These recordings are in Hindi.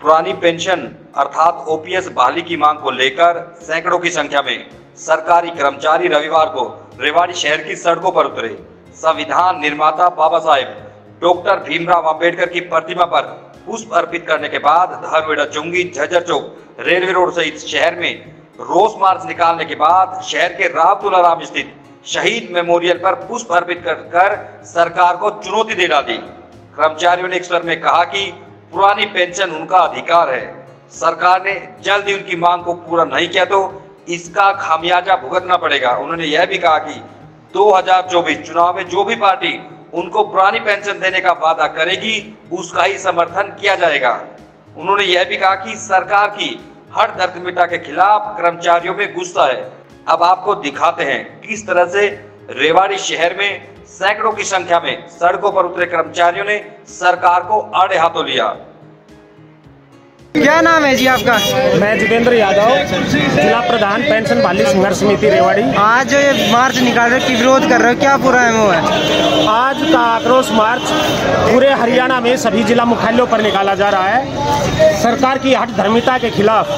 पुरानी पेंशन अर्थात ओपीएस बहाली की मांग को लेकर सैकड़ों की संख्या में सरकारी कर्मचारी रविवार को रेवाड़ी शहर की सड़कों पर उतरे। संविधान निर्माता बाबा साहेब डॉक्टर भीमराव अंबेडकर की प्रतिमा पर पुष्प अर्पित करने के बाद धारवेड़ा चुंगी, झज्जर चौक, रेलवे रोड सहित शहर में रोष मार्च निकालने के बाद शहर के राव तुलाराम स्थित शहीद मेमोरियल पर पुष्प अर्पित कर सरकार को चुनौती दे डाली। कर्मचारियों ने एक स्वर में कहा कि पुरानी पेंशन उनका अधिकार है, सरकार ने जल्द ही उनकी मांग को पूरा नहीं किया तो इसका खामियाजा भुगतना पड़ेगा। उन्होंने यह भी कहा कि 2024 चुनाव में जो भी पार्टी उनको पुरानी पेंशन देने का वादा करेगी उसका ही समर्थन किया जाएगा। उन्होंने यह भी कहा कि सरकार की हर दर्दमिता के खिलाफ कर्मचारियों में गुस्सा है। अब आपको दिखाते हैं किस तरह से रेवाड़ी शहर में सैकड़ों की संख्या में सड़कों पर उतरे कर्मचारियों ने सरकार को आड़े हाथों लिया। क्या नाम है जी आपका? मैं जितेंद्र यादव, जिला प्रधान पेंशन बहाली संघर्ष समिति रेवाड़ी। आज जो ये मार्च निकाल रहे हो, की विरोध कर रहे हो, क्या पूरा एमओ है? आज का आक्रोश मार्च पूरे हरियाणा में सभी जिला मुख्यालयों पर निकाला जा रहा है। सरकार की हठधर्मिता के खिलाफ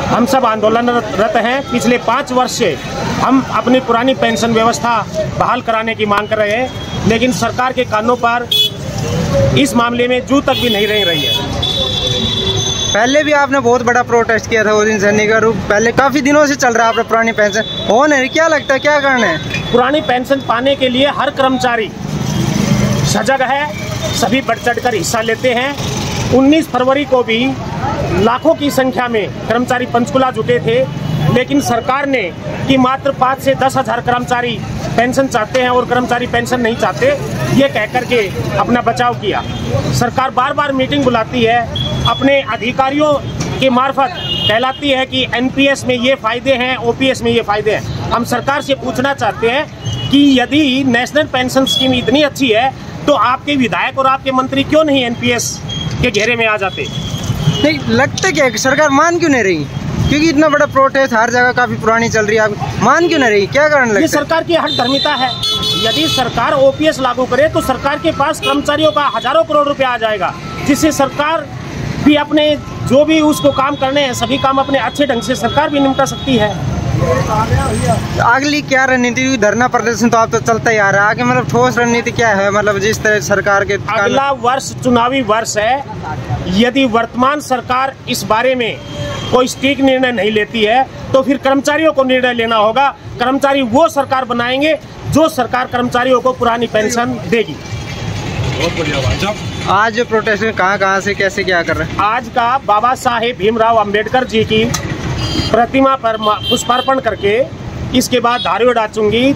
हम सब आंदोलनरत हैं। पिछले 5 वर्ष से हम अपनी पुरानी पेंशन व्यवस्था बहाल कराने की मांग कर रहे हैं, लेकिन सरकार के कानों पर इस मामले में जू तक भी नहीं रह रही है। पहले भी आपने बहुत बड़ा प्रोटेस्ट किया था उस दिन सैनिक का रूप, पहले काफी दिनों से चल रहा है आपका पुरानी पेंशन हो नहीं, क्या लगता है क्या कारण है? पुरानी पेंशन पाने के लिए हर कर्मचारी सजग है, सभी बढ़ चढ़कर हिस्सा लेते हैं। 19 फरवरी को भी लाखों की संख्या में कर्मचारी पंचकुला जुटे थे, लेकिन सरकार ने कि मात्र 5 से 10 हजार कर्मचारी पेंशन चाहते हैं और कर्मचारी पेंशन नहीं चाहते, ये कहकर के अपना बचाव किया। सरकार बार बार मीटिंग बुलाती है, अपने अधिकारियों के मार्फत कहलाती है कि एनपीएस में ये फायदे हैं, ओपीएस में ये फायदे हैं। हम सरकार से पूछना चाहते हैं कि यदि नेशनल पेंशन स्कीम इतनी अच्छी है तो आपके विधायक और आपके मंत्री क्यों नहीं एनपीएस के घेरे में आ जाते? नहीं लगता क्या सरकार मान क्यों नहीं रही? क्योंकि इतना बड़ा प्रोटेस्ट हर जगह काफी पुरानी चल रही है, मान क्यों नहीं रही, क्या कारण लगता है? ये सरकार की हठधर्मिता है। यदि सरकार ओपीएस लागू करे तो सरकार के पास कर्मचारियों का हजारों करोड़ रुपया आ जाएगा, जिससे सरकार भी अपने जो भी उसको काम करने हैं सभी काम अपने अच्छे ढंग से सरकार भी निपटा सकती है। अगली क्या रणनीति? धरना प्रदर्शन तो आप तो चलता ही आ रहा है, आगे मतलब ठोस रणनीति क्या है? मतलब जिस तरह सरकार के अगला वर्ष चुनावी वर्ष है, यदि वर्तमान सरकार इस बारे में कोई सटीक निर्णय नहीं लेती है तो फिर कर्मचारियों को निर्णय लेना होगा। कर्मचारी वो सरकार बनाएंगे जो सरकार कर्मचारियों को पुरानी पेंशन देगी। आज जो प्रोटेस्ट में कहाँ से कैसे क्या कर रहे हैं? आज का बाबा साहेब भीमराव अंबेडकर जी की प्रतिमा पर पुष्पार्पण करके इसके बाद धारवेड़ा चुंगी,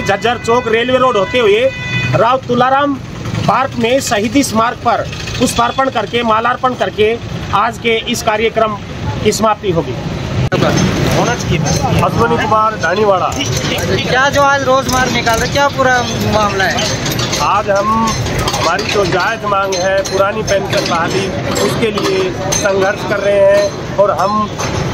झज्जर चौक, रेलवे रोड होते हुए राव तुलाराम पार्क में शहीदी स्मारक पर पुष्पार्पण करके मालार्पण करके आज के इस कार्यक्रम की समाप्ति होगी। अश्विनी कुमार धानीवाड़ा। क्या जो आज रोज मार्च निकाल रहे, क्या पूरा मामला है? आज हमारी जो जायज़ मांग है पुरानी पेंशन बहाली, उसके लिए संघर्ष कर रहे हैं और हम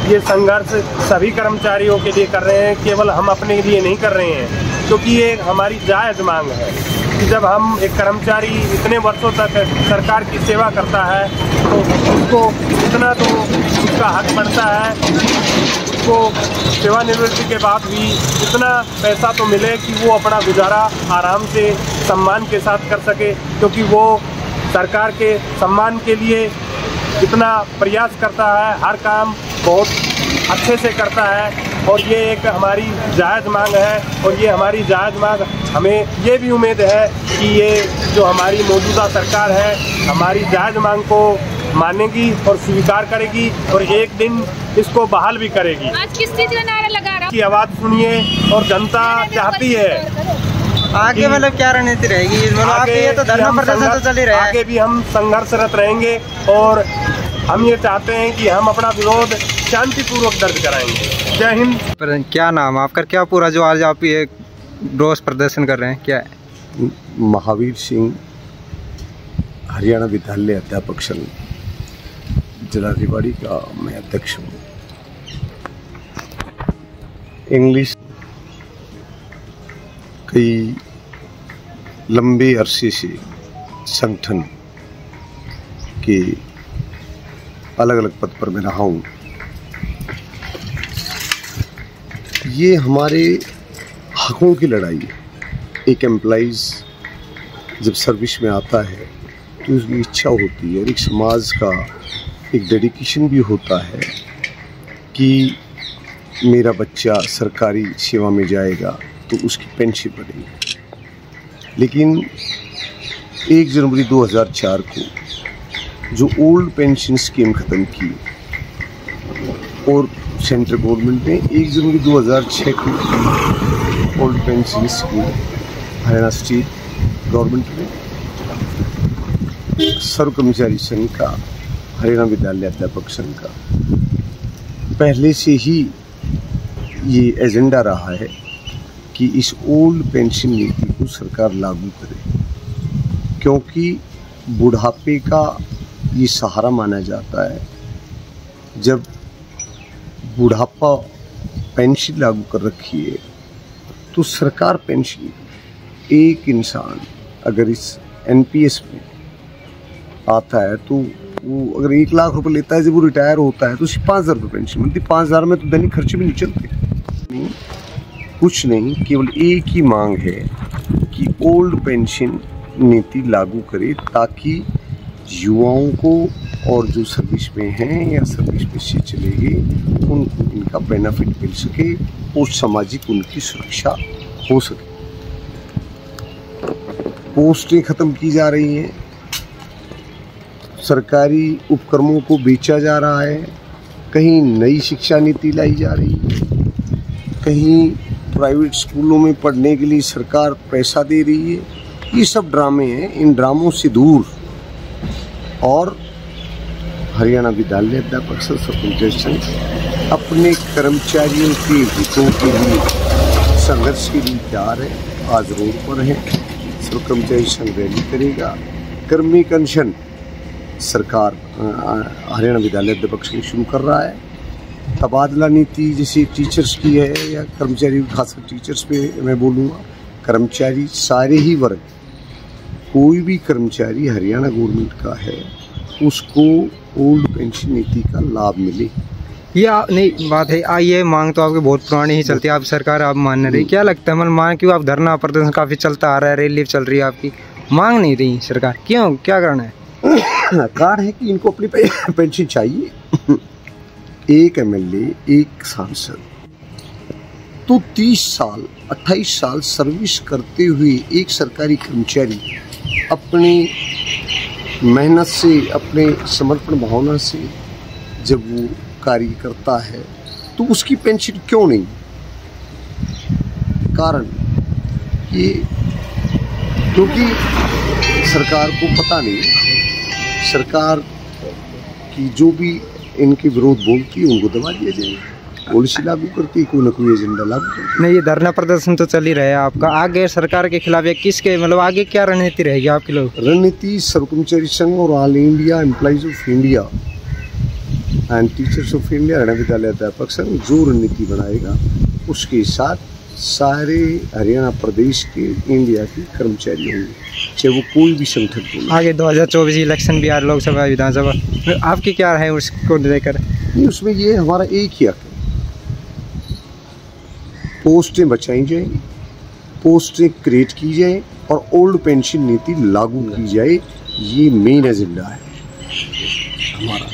ये संघर्ष सभी कर्मचारियों के लिए कर रहे हैं, केवल हम अपने लिए नहीं कर रहे हैं, क्योंकि ये हमारी जायज़ मांग है कि जब हम एक कर्मचारी इतने वर्षों तक सरकार की सेवा करता है तो उसको इतना तो उसका हक बनता है, उसको सेवानिवृत्ति के बाद भी इतना पैसा तो मिले कि वो अपना गुजारा आराम से सम्मान के साथ कर सके, क्योंकि वो सरकार के सम्मान के लिए इतना प्रयास करता है, हर काम बहुत अच्छे से करता है और ये एक हमारी जायज़ मांग है। और ये हमारी जायज़ मांग, हमें ये भी उम्मीद है कि ये जो हमारी मौजूदा सरकार है हमारी जायज़ मांग को मानेगी और स्वीकार करेगी और एक दिन इसको बहाल भी करेगी। आज किस चीज़ का नारा लगा रहा? की आवाज़ सुनिए और जनता चाहती है आगे मतलब क्या रणनीति रहेगी? मतलब आगे ये तो धरना प्रदर्शन तो चल ही रहा है, आगे भी हम संघर्षरत रहेंगे और हम ये चाहते हैं कि हम अपना विरोध शांतिपूर्वक दर्ज कराएंगे। जय हिंद। क्या नाम आपका? क्या पूरा जो आज आप ये रोष प्रदर्शन कर रहे हैं क्या है? महावीर सिंह, हरियाणा विद्यालय अध्यापक संघ जिला रेवाड़ी का मैं अध्यक्ष हूँ। इंग्लिश कई लंबे अरसे से संगठन के अलग अलग पद पर मैं रहा हूँ। ये हमारे हकों की लड़ाई है। एक एम्प्लॉइज़ जब सर्विस में आता है तो उसकी इच्छा होती है और एक समाज का एक डेडिकेशन भी होता है कि मेरा बच्चा सरकारी सेवा में जाएगा तो उसकी पेंशन बढ़ेगी। लेकिन 1 जनवरी 2004 को जो ओल्ड पेंशन स्कीम ख़त्म की और सेंट्रल गवर्नमेंट ने 1 जनवरी 2006 को old pension scheme Haryana state government ने सर्व कर्मचारी संघ का, हरियाणा विद्यालय अध्यापक संघ का पहले से ही ये एजेंडा रहा है कि इस ओल्ड पेंशन नीति को सरकार लागू करे, क्योंकि बुढ़ापे का ये सहारा माना जाता है। जब बुढ़ापा पेंशन लागू कर रखी है तो सरकार पेंशन, एक इंसान अगर इस एनपीएस में आता है तो वो अगर 1 लाख रुपए लेता है, जब वो रिटायर होता है तो उसे 5,000 रुपये पेंशन मिलती। 5,000 में तो दैनिक खर्चे भी नहीं चलते। कुछ नहीं, केवल एक ही मांग है कि ओल्ड पेंशन नीति लागू करे ताकि युवाओं को और जो सर्विस में हैं या सर्विस में से चले गए उनको इनका बेनिफिट मिल सके और सामाजिक उनकी सुरक्षा हो सके। पोस्टें ख़त्म की जा रही हैं, सरकारी उपक्रमों को बेचा जा रहा है, कहीं नई शिक्षा नीति लाई जा रही है, कहीं प्राइवेट स्कूलों में पढ़ने के लिए सरकार पैसा दे रही है। ये सब ड्रामे हैं। इन ड्रामों से दूर और हरियाणा विद्यालय अध्यापक संघ अपने कर्मचारियों के हितों के लिए संघर्ष के लिए तैयार है। आज रोड पर है, सर्व कर्मचारी संघ रैली करेगा। कर्मी अनशन सरकार हरियाणा विद्यालय अध्यापक संघ शुरू कर रहा है। तबादला नीति जैसे टीचर्स की है या कर्मचारी, खासकर टीचर्स पे मैं बोलूँगा, कर्मचारी सारे ही वर्ग, कोई भी कर्मचारी हरियाणा गवर्नमेंट का है उसको ओल्ड पेंशन नीति का लाभ मिले। ये नहीं बात है। ये मांग तो आपकी बहुत पुरानी ही चलती है, आप सरकार आप मान रही, क्या लगता है मतलब मांग क्यों? आप धरना प्रदर्शन काफ़ी चलता आ रहा है, रैली चल रही है, आपकी मांग नहीं रही सरकार, क्यों, क्या करना है? कारण है कि इनको अपनी पेंशन चाहिए। एक एमएलए, एक सांसद तो 30 साल 28 साल सर्विस करते हुए एक सरकारी कर्मचारी अपनी मेहनत से, अपने समर्पण भावना से जब वो कार्य करता है तो उसकी पेंशन क्यों नहीं? कारण ये क्योंकि सरकार को पता नहीं, सरकार की जो भी इनके विरोध बोलती है उनको दबा दिया जाएगा। पॉलिसी लागू करती है, कोई ना कोई एजेंडा लागू करती है। नहीं, ये धरना प्रदर्शन तो चल ही रहा है आपका, आगे सरकार के खिलाफ या किसके, मतलब आगे क्या रणनीति रहेगी आपके लोग? रणनीति सर्व कर्मचारी संघ और all India employees of India and teachers of India, Haryana विद्यालय अध्यापक संघ जो रणनीति बनाएगा उसके साथ सारे हरियाणा प्रदेश के इंडिया के कर्मचारी होंगे, चाहे वो कोई भी संगठन हो। आगे 2024 इलेक्शन भी आ रहा, लोकसभा विधानसभा, आपकी क्या है उसको लेकर? नहीं, उसमें ये हमारा एक ही हक है, पोस्टें बचाई जाए, पोस्टें क्रिएट की जाए और ओल्ड पेंशन नीति लागू की जाए। ये मेन एजेंडा है हमारा।